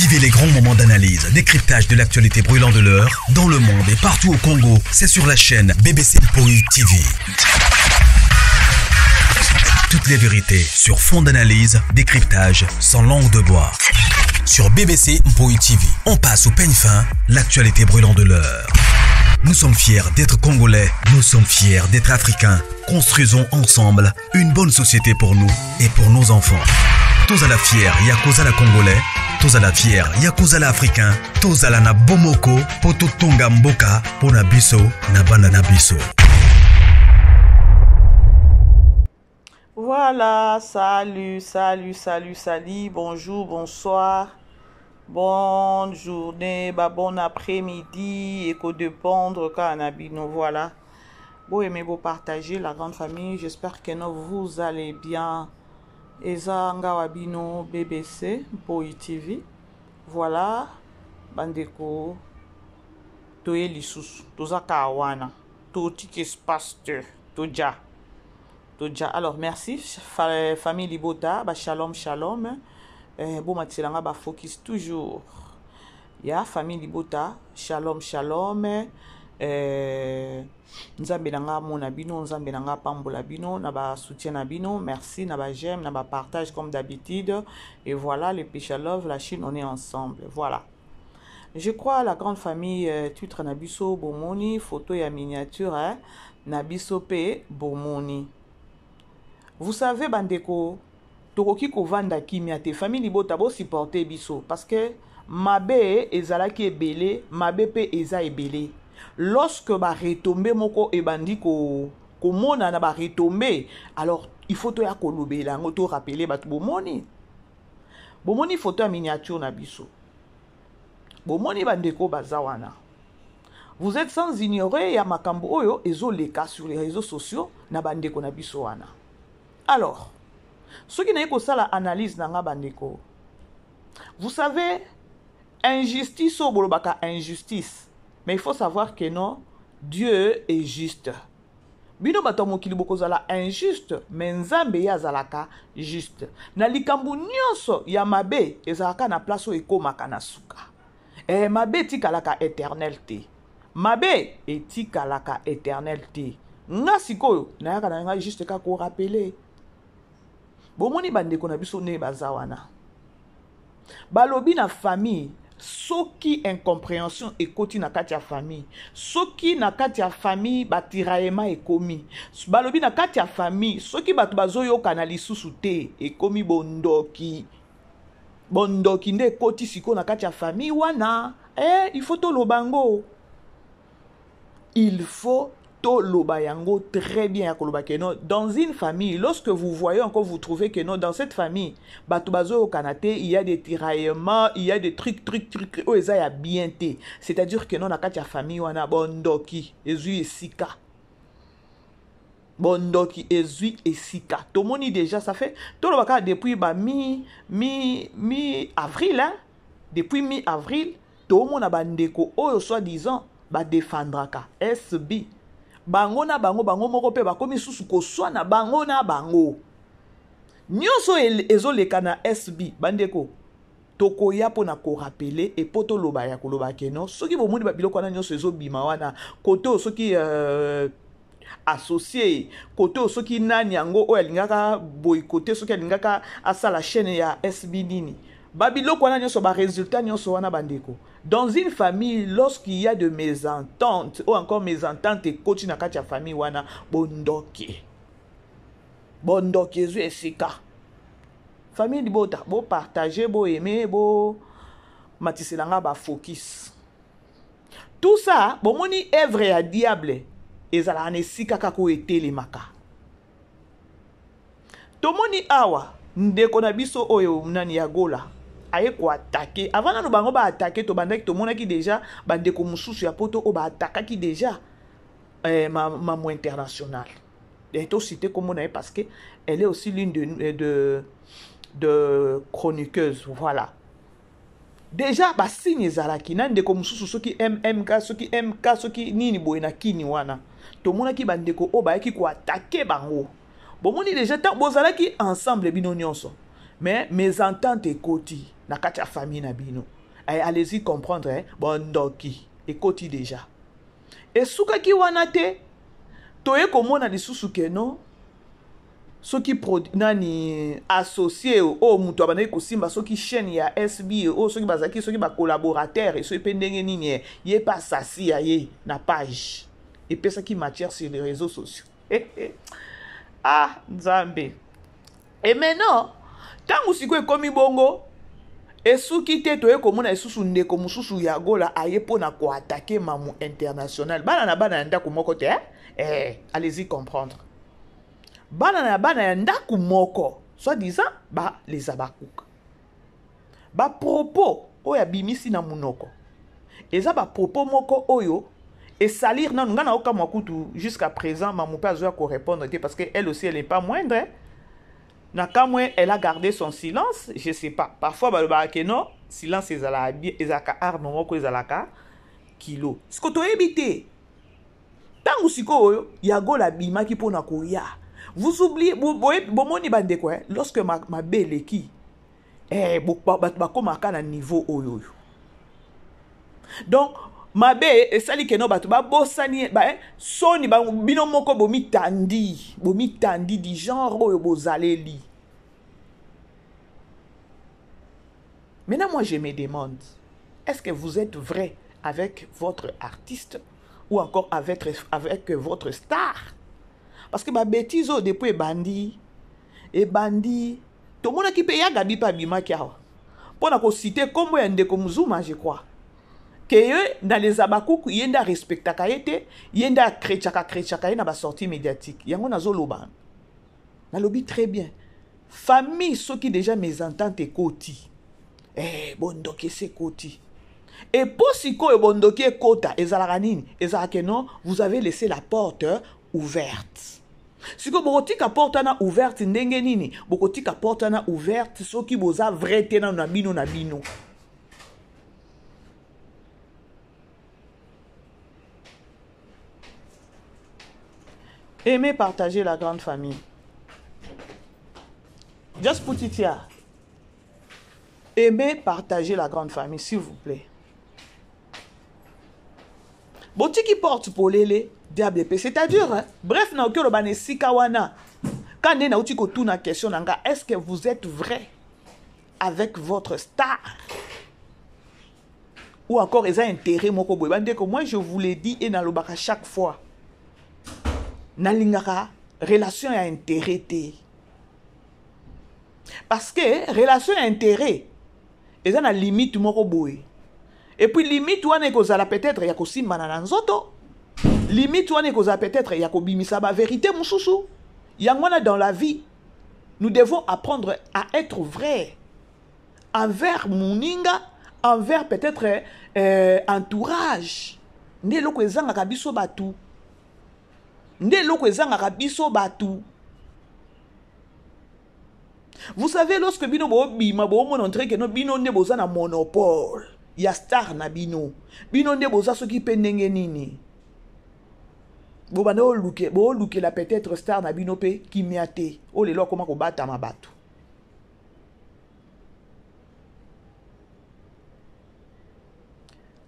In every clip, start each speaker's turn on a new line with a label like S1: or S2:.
S1: Vivez les grands moments d'analyse, décryptage de l'actualité brûlante de l'heure, dans le monde et partout au Congo. C'est sur la chaîne BBC Mpoi TV. Toutes les vérités sur fond d'analyse, décryptage, sans langue de bois. Sur BBC Mpoi TV, on passe au peigne fin, l'actualité brûlante de l'heure. Nous sommes fiers d'être Congolais, nous sommes fiers d'être Africains. Construisons ensemble une bonne société pour nous et pour nos enfants. Tous à la fière, Yakozala Congolais. Tous à la fière, Yakozala Africain. Tous à la na Bomoko, Poto Tonga Mboka, Pona Biso, Nabana Nabiso.
S2: Voilà, salut, bonjour, bonsoir, bonne journée, bon après-midi, écho de pendre, canabino, voilà. Vous aimez vous partager la grande famille, j'espère que vous allez bien. Eza Ngawabino BBC, Mpoi TV, voilà, bandeko, toye lisusu, toza kawana, to tike espace toja. Alors merci famille Libota, shalom shalom, bon matilanga ba focus toujours. Ya famille Libota, shalom shalom, nzambe nanga mona bino, nzambe nanga pambola bino, na ba soutien na bino, merci, na ba j'aime, na ba partage comme d'habitude. Et voilà, les Pécha Love, la Chine, on est ensemble, voilà. Je crois la grande famille, titre Nabiso Bomoni, photo et miniature, hein, Nabiso P Bomoni. Vous savez, bandeko, tokoki ko vanda kimia te famille Libota bo supporter biso parce que mabe ezalaki ebele, mabe pe eza ebele. Lorsque ba retomber moko e bandi ko mona na ba retomber, alors il faut to ya ko lobela ngoto rappeler ba bomoni. Bomoni photo ya miniature na biso. Bomoni bandeko bazawana. Vous êtes sans ignorer ya makambo oyo ezoleka sur les réseaux sociaux na bandeko na biso wana. Alors, ce qui n'est que ça la analyse nanga bandeko. Vous savez, injustice au bolobaka injustice. Mais il faut savoir que non, Dieu est juste. Bino batomo kiliboko zala injuste, mais nzambe ya zalaka juste. Na likambu nyonso ya mabe ezalaka na place o ekomaka na suka. Mabe tikalaka éternalité. Mabe etikalaka éternalité. Nga sikoyo na yaka na nga juste ka ko rappeler. Bomoni bandeko na biso ne bazawana. Balobi na famille, soki incompréhension ekoti na kati ya famille. Soki na kati ya famille batiraema ekomi. Balobi na kati ya famille, soki batu bazoyoka na lisusu te ekomi bondoki. Bondoki nde ekoti siko na kati ya famille wana. Il faut to lobango. Il faut Lobayango très bien dans une famille. Lorsque vous voyez encore, vous trouvez que non, dans cette famille, Batubazo au Kanate, il y a des tiraillements, il y a des trucs, oh, ça y a bien été. C'est-à-dire que non, dans la famille, on a Bondoki, Ezui et Sika. Bondoki, Ezui et Sika. Tout le monde déjà, ça fait, tout le monde depuis mi-avril, hein, depuis mi-avril, tout le monde a bandeko, oh, soi-disant, ba défendraka, SB. Bango na bango moko pe bakomi susu ko swa na bango na bango. Nyonso ezoleka na SB bandeko. Toko ya pona ko rappeler et poto loba ya ko loba keno. Soki bomoni ba biloko na nyonso ezobima wana koto soki associé koto soki nani yango o alingaka boycotté soki alingaka asala chaîne ya SB nini. Babiloko wana nyonso ba résultat nyonso wana bandeko. Dans une famille, lorsqu'il y a de mésententes, ou encore mésententes et coach na kati ya famille wana, bondoki. Bondoki, et sika. Famille Libota, bo partager, bo aimer, bo matiselanga ba focus. Tout ça, bon moni œuvre à diable, ezala ane sika kako etelemaka. Tomoni awa, ndeko na biso oyo nani ya gola. Aye ko attaquer avant na bango ba attaquer to bandaki to monaki déjà bandeko mususu ya poto o ba attaquer déjà maman internationale et to cité comme on a parce que elle est aussi l'une de chroniqueuse, voilà. Déjà ba signe ezalaki na ndeko mususu soki MMK soki nini boyena kini wana to monaki bandeko o ba yaki ko attaquer bango. Bon moni déjà tant bozalaki ensemble bino nyonso. mais mes ententes ekoti na kati ya famille na bino. Allez-y comprendre, hein? Bon ndoki ekoti déjà. Et soukaki wana te toye komona lisusu ke non soki nani associé o mutu abandaki kosimba soki chaîne ya SB o soki bazaki soki ba collaborateur et soki pe ndenge nini ye pa sasi ya ye na page et pesa ki matière sur les réseaux sociaux. Ah nzambe. Et maintenant tangu siko ekomi bongo esuki te toye komona esusu ndeko mususu ya gola aye pona ko attaquer mamu international bana na bana ndako moko te allez-y comprendre. Bana na bana ya ndaku moko soi-disant ba les abakuka ba propos oyo bimisi na munoko eza ba propos moko oyo et salir na ngana oka makutu jusqu'à présent mamu pas ozo ko répondre parce que elle aussi elle est pas moindre hein? Na kamwe elle a gardé son silence, je sais pas, parfois ba ke non silence ezala bien ezaka art no moko ezalaka kilo siko to ebité tangu siko oyo ya gola bimaki pona koya. Vous oubliez, bomoni bandeko, lorsque ma belle qui, bakoma na niveau oyo. Donc, ma belle, et sali ke no batu, bosani, soni, bino moko bomi tandi di genre oyo bozaleli. Maintenant, moi, je me demande, est-ce que vous êtes vrai avec votre artiste ou encore avec votre star? Parce que ma bêtise depuis bandi tout le monde qui paye ya gabi pa bima kiawa pour na ko citer comme ndeko Muzuma je crois que dans les abakuku yenda respecta kaete yenda krechaka na ba sortie médiatique yango nazoloba na lobby très bien famille ceux qui déjà mes ententes ekoti bondoke se koti et pour siko bondoke kota ezalaka nini ezalaka non vous avez laissé la porte ouverte. Si vous avez la porte ouverte, ndenge nini, bokoti ka porte ouverte, so ki boza vrai te na bino na bino. Aimez partager la grande famille. Just put it here. Aimez partager la grande famille, s'il vous plaît. Boti qui porte pour l'élé. C'est-à-dire, hein? Bref, na okyo bane sikawana. Quand na uti ko tuna question nanga, est-ce que vous êtes vrai avec votre star? Ou encore ils ont intérêt moko boy. Bande que moi je vous l'ai dit et na lobaka chaque fois. Na lingaka relation à intérêt té. Parce que relation à intérêt, ils ont la limite moko boy. Et puis limite wana ekozala peut-être ya kosimba na nzoto. Limite wana ekozala peut-être ya kobimisa ba vérité mususu. Yangwana dans la vie, nous devons apprendre à être vrais envers muninga, envers peut-être entourage. Nde loko ezanga biso batu. Nde loko ezanga biso batu. Vous savez, lorsque bino bo bima bo montrer que no bino nde boza na monopole. Ya star na bino. Bino nde boza soki pendenge nini. Bo bana o luke la peut-être star na bino pe ki miate. O lelo koma ko bata mabatu.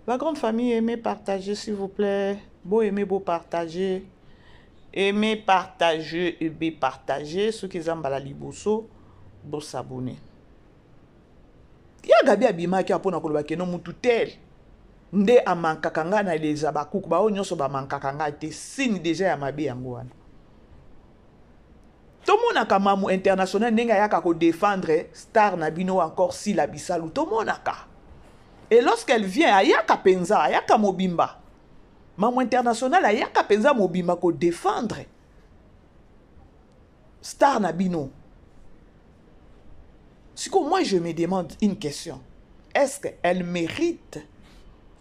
S2: La grande famille, aimez partager s'il vous plaît. Beau aimer, beau partager. Aimez partager, aimez partager. Ceux qui aiment la liboso, beau s'abonner. Ya gabi abima ki apona koloba ke no mutu tel. Nde amankakanga na les abakuku ba onyoso ba mankakanga te signe déjà ya mabe yango wana. Tomonaka mamu international nenga yaka ko défendre star na bino encore si la bisalu tomonaka. Et lorsqu'elle vient ayaka penza ayaka mobimba. Mamu international ayaka penza mobimba ko défendre star na bino. Si moi je me demande une question, est-ce qu'elle mérite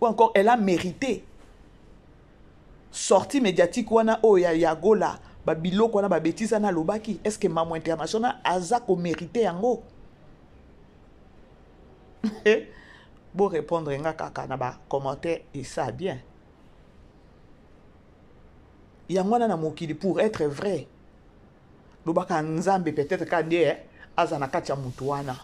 S2: ou encore elle a mérité sortie médiatique wana oya yagola babilo wana babetisa na lobaki, est-ce que maman international azako mérité yango? Bon répondre nga kaka na ba commentaire et ça bien. Yangwana na mokili pour être vrai. Lobaka nzambe peut-être kande aza na kati ya mutu wana.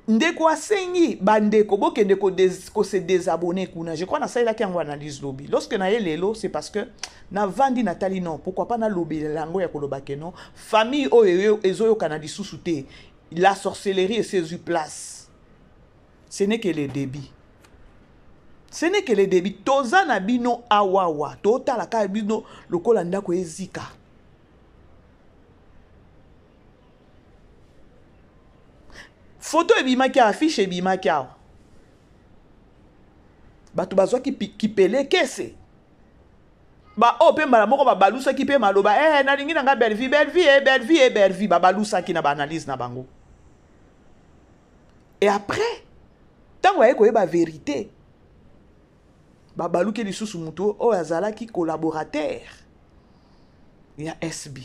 S2: Ndeko asengi bandeko bokende ko se désabonner kuna. Je crois na saïla ki yango analyse lobby. Lorsque na ye lelo, c'est parce que na vandi natali non. Pourquoi pas na lobby lango ya koloba ke non. Famille oyo ezoyo kanadi sous-souté. La sorcellerie et ses place. Ce n'est que les débits. Ce n'est que les débits. Toza na bino awawa. Tota la ka bino lokola ndako ezika. Photo ebimaki affiche ebimaki awa. Batu bazwa ki pele kese. Ba ope mbala moko ba balusa ki pe maloba na lingi nga Belleville ba balusa ki na ba analyse na bango. Et après tango aye koyeba vérité ba baluki lisusu mutu o azalaki collaborateur ya SB.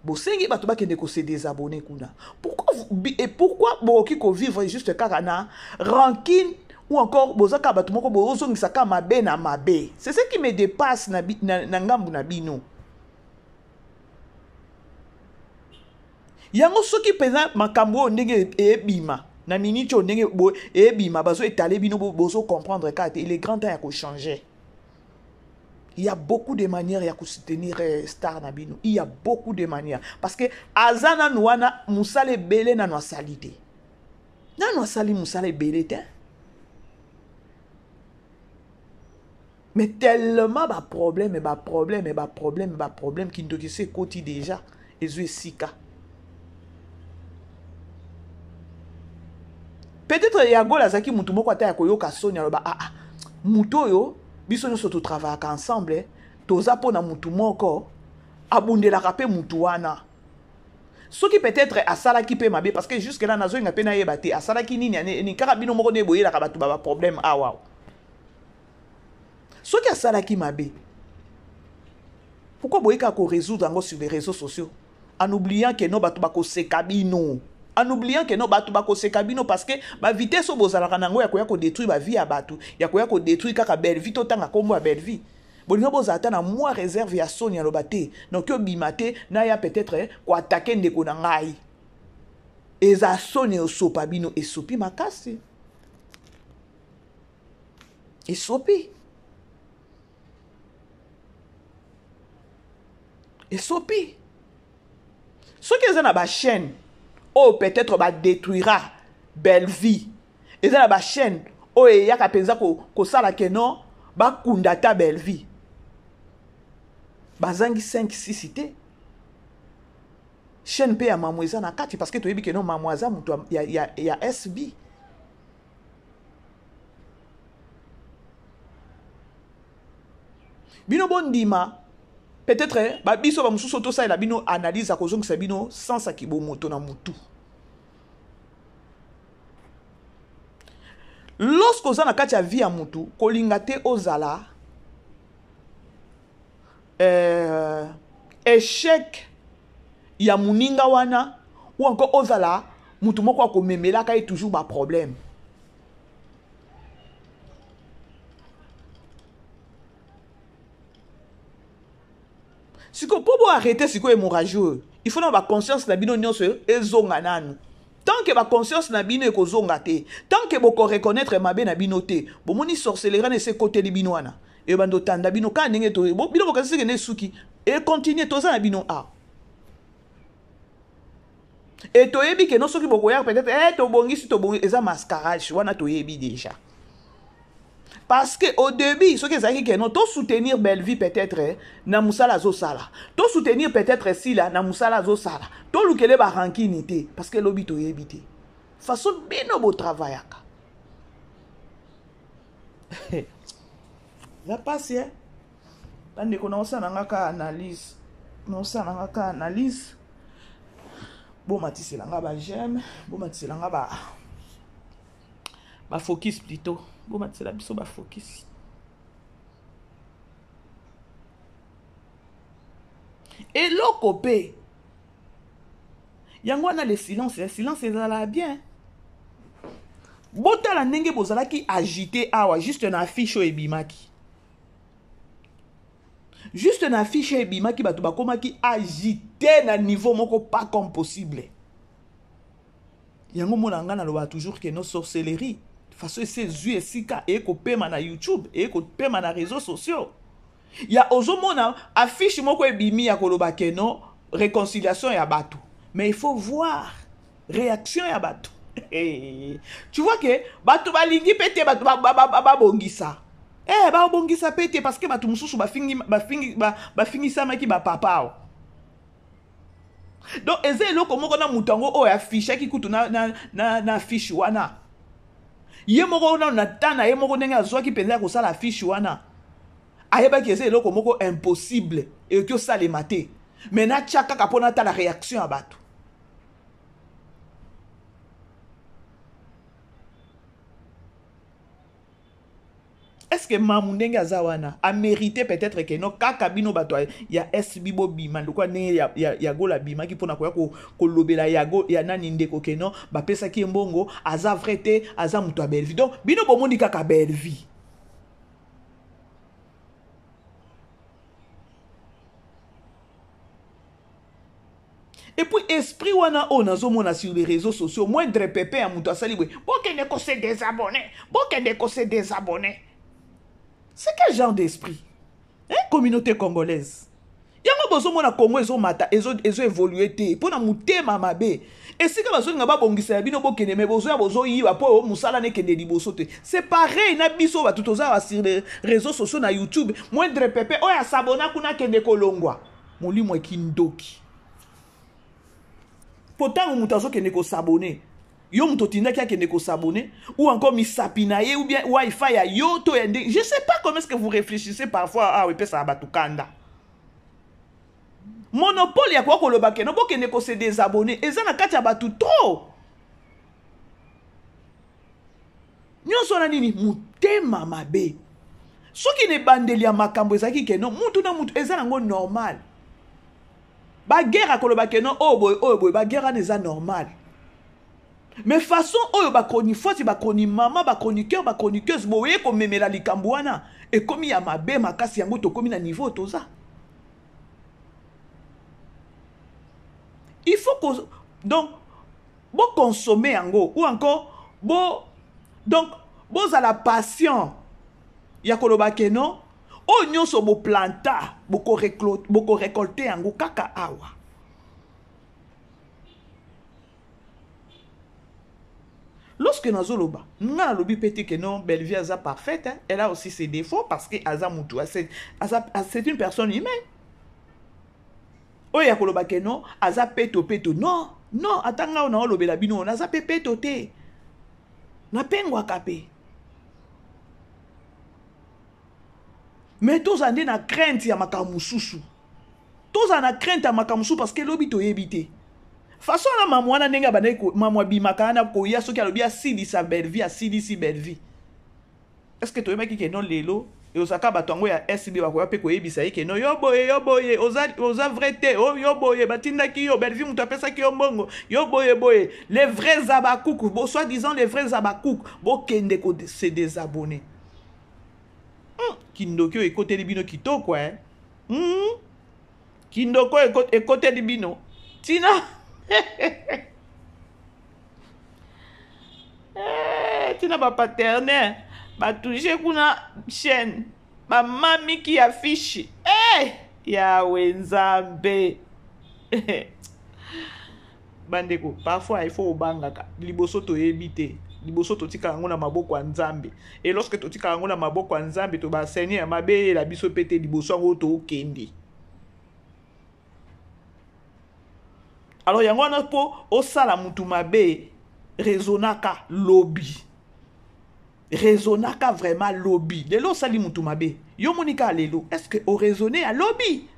S2: Bosengi bato bakende ko se désabonner kuna. Pourquoi boki ko vivre juste karana rancune ou encore bozaka bato moko bozongisa ka mabe na mabe. C'est ce qui me dépasse na ngambu na bino. Yango soki peza makambo ndenge ebima na minute ndenge ebima bazo étaler bino bozo comprendre ka il est grand temps ya ko changer. Il y a beaucoup de manières à soutenir Star Nabino. Il y a beaucoup de manières. Parce que Azana Nouana Moussale Belé na noa salité. Na noa sali Moussale Belé. Mais tellement de problème qui ne se côté déjà. Et je sika. Peut-être Yago Lazaki Moutoumoko ata yakoyoka Sonia loba Moutoyo. Biso nyo soto travaille ensemble, toza po na mutu moko, abundela kape mutu wana. Ce qui peut-être asala ki pe mabe, parce que jusque là nazo nga pe na yebate, asala ki nini ni kaka bino moko ne boyela ka batu ba problème awa. Ce qui asala ki mabe. Pourquoi boyeka ko résoudre ngo sur les réseaux sociaux en oubliant que no batu ba ko sekabino. En oubliant que non batu bako se kabino parce que ba vitesse au bozala kanango ya ko détruire ba vie ya batu ya ko détruire kaka Belleville totanga kombo ya Belleville bolingo bozata na moi réserve ya Sonia lobate donc yo bimate na ya peut-être ko attaquer ndeko na ngai eza Sonia osopa bino esopi makasi esopi ce qui est na ba chaîne oh, peut-être va détruira Belleville. Et ça la chaîne. Oh, et y'a qu'à penser que ça la que non, va kundata Belleville. Bazangi 5-6 cités. Chaîne paye à Mamoisa na 4 parce que tu as dit que non, Mamoisa, il y a SB. Bino bondima. Peut-être, biso ba mususu to ça la bino analyse à cause que c'est bino sans ça qui bo moto na mutu. Lorsque vous avez une vie à mutu, kolingate ozala échec ya muninga wana ou encore ozala mutu moko akomemela ka toujours ba problème. Si vous pouvez arrêter ce hémorragie, il faut avoir conscience na bino nyonso ezonga nanu. Tant que ma conscience na bino ekozonga te, tant que boko reconnaître mabe na bino te, bomoni sorcellerie na se côté li bino wana. E bando tanda bino ka ndenge to bino bokasi ke ne suki et continuer toza na bino a. Et to yebi ke non soki boko ya peut-être to bongi si to bongi eza mascarage wana to yebi déjà. Parce que au début, ce que ça dit que non, to soutenir Belleville peut-être na musala zo sala. To soutenir peut-être Sila na musala zo sala. To lukele ba rankinité parce que lobi to yebité. Façon bino bo travail aka. La passe hein. Tande ko na osana ngaka analyse. Na osana ngaka analyse. Bon matisi la nga ba j'aime, bon matisi la nga ba focus plutôt. Bon, c'est la biso ba focus. Et l'okopé. Yango na le silence est là bien. botala ndenge bozalaki agité awa juste na affiche oyo ebimaki. Juste na affiche oyo ebimaki bato bakomaki agité na niveau moko pas comme possible. Yango mona nga naloba toujours que no sorcellerie façon ese zui esika ekopema na YouTube ekopema na réseaux sociaux. Ya ozomona affiche moko ebimi ya koloba ke no réconciliation ya bato. Mais il faut voir réaction ya bato. Tu vois que bato balingi pete bato babongisa. Babongisa pete parce que bato mususu bafingi samaki ba papa. Donc eze eloko moko na mutango oyo affiche ki kutu na affiche wana. Ye moko na tana ye moko ndenge azwaki penza ko sala affiche wana. Ayeba ki eze eloko moko impossible et que ça les maté. Mais na tchaka kapona ta la réaction à bato. Est-ce que Mamundenge Azawana a mérité peut-être que non kaka bino bato ya SB bobima ndoko ne ya gola bima ki pona ko lobela ya go ya nani ndeko ke non ba pesa ki mbongo aza vrete aza muto a belle vie. Donc bino bomondi kaka belle vie. Et puis esprit wana on azomona sur les réseaux sociaux moindre pépé à muto asali we bokende ko se désabonner bokende ko se désabonner. C'est quel genre d'esprit? Communauté congolaise. Yango bozo mona Congo ezo mata ezo évoluer te pona mutema mabe. Et si ka bazo nga ba bongisa bino bokende me bozo ya bozo yiwa po musala ne kende liboso te. C'est pareil na biso ba tutoza sur les réseaux sociaux na YouTube moindre pépé oya sabona kuna kende kolongwa. Molimo ekindoki. Pourtant mutazo kende ko s'abonner. Yo mutotinda qui a kende ko s'abonner ou encore misapinaye ou bien wifi ya yo to ende. Je sais pas comment est-ce que vous réfléchissez parfois ah oui pesa batukanda. Monopole ya kwa koloba ke no bokende ko se désabonner eza na kati ya batu trop. Nyonso na nini mutema mabe. Soki ne bandeli ya makambo ezaki ke no mutu na mutu eza nango normal. Ba guerre a koloba ke no oh boy ba guerre neza normal. Mais façon oyo ba kroni foti ba kroni mama ba chroniqueur ba chroniqueuse boye ko memela likambo wana et komi ya mabe makasi yango to komi na niveau toza. Il faut que donc bo consommer yango ou encore donc à la passion ya koloba ke no o nyonso bo planta boko récolter yango kaka awa. Lorsque Nazoloba, nous avons lobby pété que non, Bellevie est parfaite, hein? Elle a aussi ses défauts parce que Aza Moutou, c'est une personne humaine. Oh, ya koloba que non, Aza peto. Non, attends, on a lobby la bino, on a peto te. Na pengwa kapé. Mais tous en na crainte ya makamususu. Tous en a crainte ya makamusu parce que lobby to yebité. Façon la mamwana nenga bande ko mamwa bimakana ko ya soki alobi asili sa belle vie asili si belle vie. Est-ce que tu meki ke non lelo et osaka batongo ya SB ba ko pe ko yebisa ke non yo boye oza vrai te oh yo boye batinda ki yo belle vie mutu apesa ki yo mbongo yo boye les vrais abakouk bo soit disant les vrais abakouk bo kende ko se désabonner. Kindoko ekote libino kitoko Kindoko ekote libino Tina Tina ba paternel ba toucher kuna chaîne ba mami qui affiche ya wenzambe bandeko parfois il faut obangaka liboso to yebite liboso to tika ngona maboko ya nzambe et lorsque to tika ngona maboko ya nzambe to ba seigneur mabe la biso pete liboso ngo to okende. Alors yango wana po osala mutu mabe raisonnaka lobby. Raisonnaka vraiment lobby. Lelo sali mutu mabe. Yo monika lelo. Est-ce que o raisonner à lobby?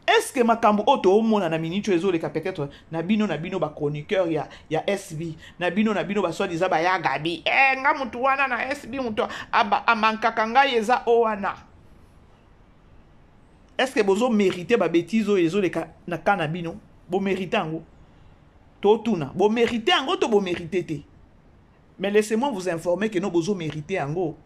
S2: Est-ce que makambo oto omona na minute ezoleka peut-être na bino ba chroniqueur ya SB. Na bino ba soi-disant ba ya Gabi. Nga mutu wana na SB mutu amankaka ngai eza o wana. Est-ce que bozo mérité ba bêtise o ezo leka na kanabino? Bo mérité ngo. totuna bo mérité ango to bo mérité. Mais laissez-moi vous informer que nous bozo mérité ango.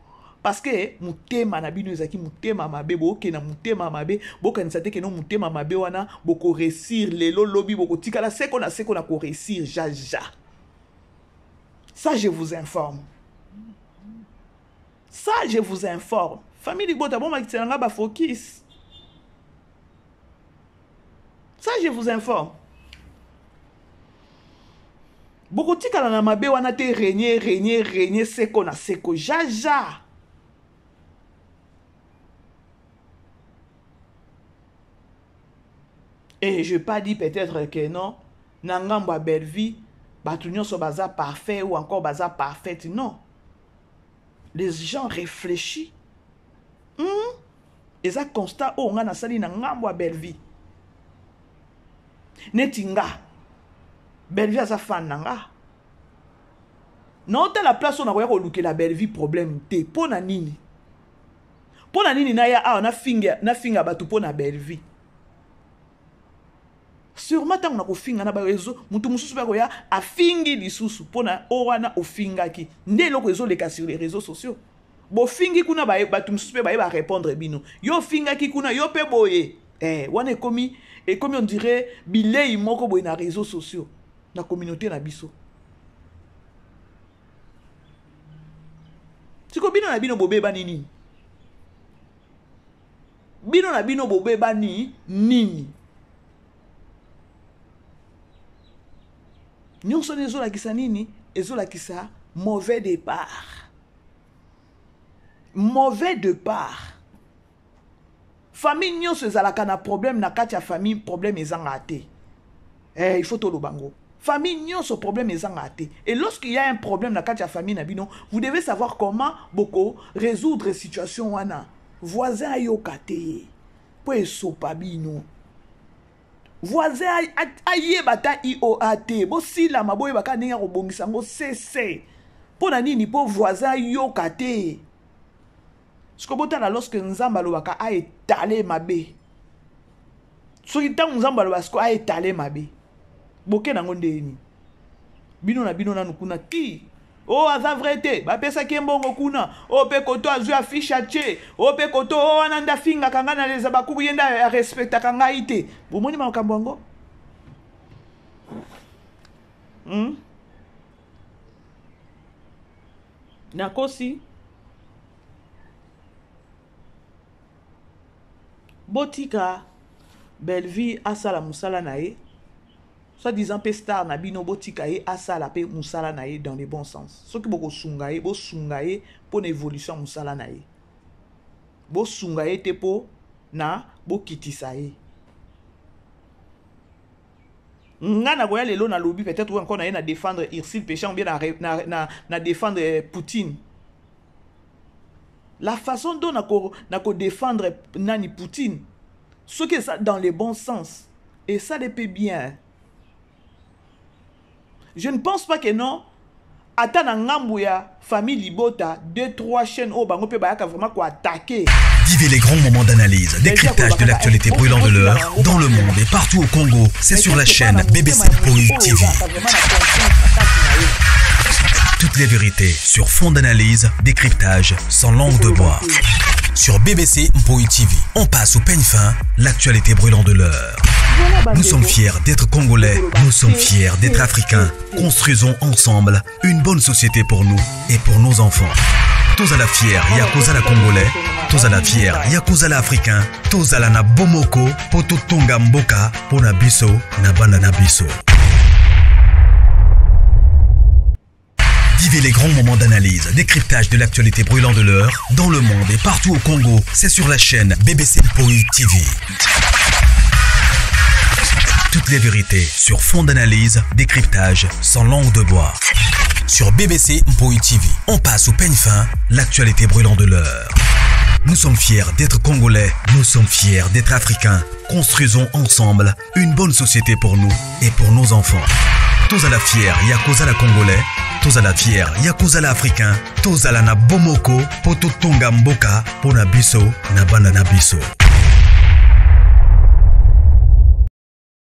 S2: Parce que mutema na bino ezaki mutema mabe boke na mutema mabe boka nisate que no mutema mabe wana boko réussir lelo lobby boko tikala seko na ko réussir jaja. Ça je vous informe. Ça je vous informe. Famille Bota bon makitanga ba focus. Ça je vous informe. Boko tikala na mabe wana te régner seko na seko jaja. Et je n'ai pas dit peut-être que non, Nangamba Belleville, Batunion so baza parfait ou encore baza parfaite. Non. Les gens réfléchissent. Et ça constat, oh, on a sali Nangamba Belleville. Netinga. Belleville a sa fan nanga. Non, t'as la place où on a regardé la Belleville problème. T'es pour na nini. Pour na nini na ya on a finga batu pour na Belleville. Sûrement tant on a finga na ba réseau mutu mususu ba koya a fingi lisusu pona owana ofinga ki nde loko ezo leka sur les réseaux sociaux bo fingi kuna ba batu mususu ba répondre bino yo finga ki kuna yo pe boye wana komi on dirait bilei moko boye na réseaux sociaux na communauté na biso tiko bino na bino bobeba nini bino na bino bobeba nini Nous sommes les mauvais départ. Mauvais départ. Famille nous sommes na problème na katia famille problème ezangate. Il faut tout le bango. Famille nous sommes problème ezangate. Et lorsqu'il y a un problème na katia famille na bino, vous devez savoir comment beaucoup résoudre situation wana. Voisin ayo kate. Po esopa bino. Voisin aye bata IOAT bo si la maboye baka ninga robongisa ngo cc pona nini po voisin yoka te siko botala lorsque nzamba lobaka a étalé mabe soki tango nzamba lobaka siko a étalé mabe boke nango ndeni bino na nukuna ti oh aza vrai te bapesa kembongo kuna oh pe koto azu affiche ache oh pe koto oh ananda finga kanga na leza bakubu yenda respecta kanga ite bomoni makambo ngo nakosi botika Belleville asala musala nae soi-disant pe star na bino botika ye asala pe musala na ye dans le bon sens. Ce qui boko sungaye bo sungaye pour l'évolution musala na ye. Bo sungaye te po na bo kitisa ye. Ngana goya lelo na lobby peut-être encore na ye na défendre Irsil Péché ou bien na défendre Poutine. La façon dont na ko défendre nani Poutine, ce que ça dans le bon sens et ça le peut bien. Je ne pense pas que non. Attends Ngambouya, famille Libota, 2-3 chaînes au bango pe bayaka vraiment quoi attaquer.
S1: Vivez les grands moments d'analyse, décryptage de l'actualité brûlant de l'heure, dans le monde et partout au Congo. C'est sur la chaîne BBC Mpoi TV. Toutes les vérités sur fond d'analyse, décryptage, sans langue de bois. Sur BBC Mpoi TV, on passe au peigne fin, l'actualité brûlant de l'heure. Nous sommes fiers d'être Congolais, nous sommes fiers d'être Africains. Construisons ensemble une bonne société pour nous et pour nos enfants. Tous à la fière, Yakozala Congolais, tous à la fière, Yakozala Africain, tous à la na Bomoko, Poto Tonga Mboka, Pona Biso, na Banana Biso. Vivez les grands moments d'analyse, décryptage de l'actualité brûlant de l'heure, dans le monde et partout au Congo. C'est sur la chaîne BBC Mpoi TV. Toutes les vérités sur fond d'analyse, décryptage, sans langue de bois. Sur BBC Mpoi TV, on passe au peigne fin, l'actualité brûlant de l'heure. Nous sommes fiers d'être Congolais, nous sommes fiers d'être Africains. Construisons ensemble une bonne société pour nous et pour nos enfants. Tous à la fière, Yakozala Congolais, tous à la fière, Yakozala Africain, tous à la na Bomoko, Poto Tonga Mboka, Pona Biso, na Banana Biso.